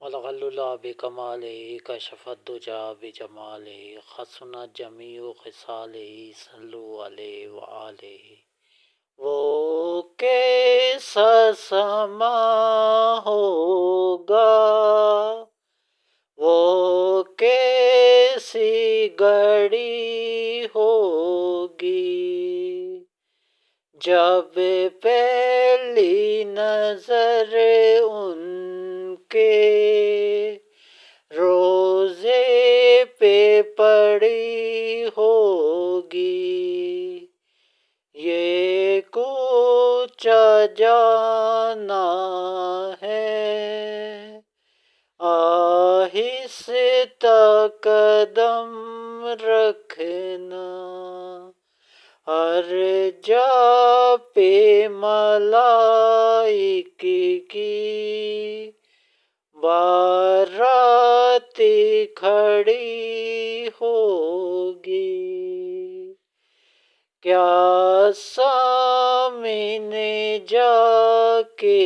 الغل اللہ بکمالہ کشف الدجی بجمالہ حسنت جمیع خصالہ صلو علیہ وآلہ۔ وہ کیسا سما ہوگا، وہ کیسی گھڑی ہوگی، جب پہلی نظر ان کے روزے پہ پڑی ہوگی۔ یہ کوچہ جانا ہے، آہستہ قدم رکھنا، ہر جا پہ ملائک کی بارات کھڑی ہوگی۔ کیا سامنے جا کے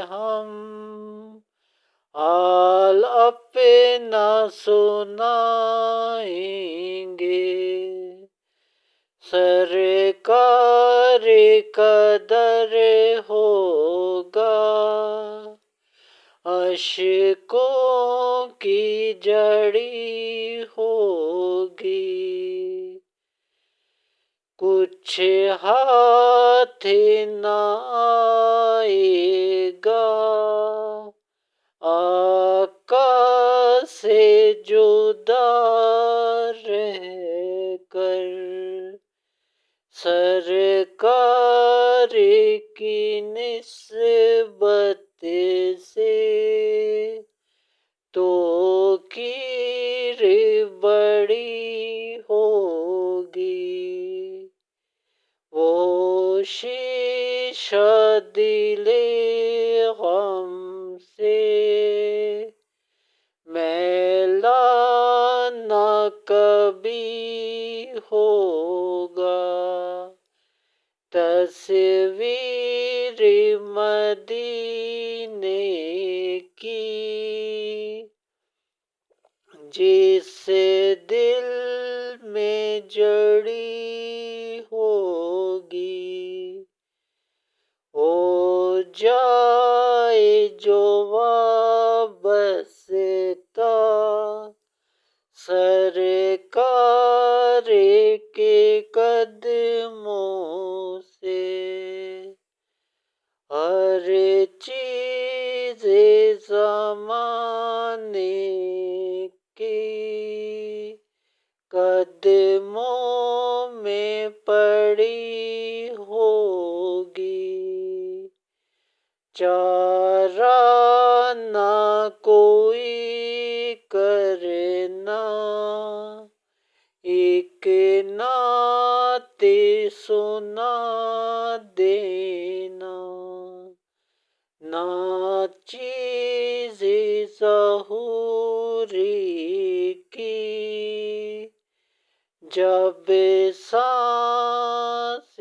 ہم حال اپنا سنائیں گے، سرکار کا در ہوگا، اشکوں کی جھڑی ہوگی، کچھ ہاتھ نہ آئے گا آقا سے جدا رہ کر، سرکار کی نسبت سے توقیر بڑی ہوگی۔ وہ شیشہ دل غم سے میلا نہ کبھی ہوگا، تصویر مدینے کی جس دل میں جڑی ہوگی، ہو جائے جو وابستہ سرکار کے قدموں سے، ہر چیز زمانے کی قدموں میں پڑی ہوگی، چارہ نہ کوئی کرنا، ایک نعت سنا دینا، نہ چیز ظہوری کی، جب سانس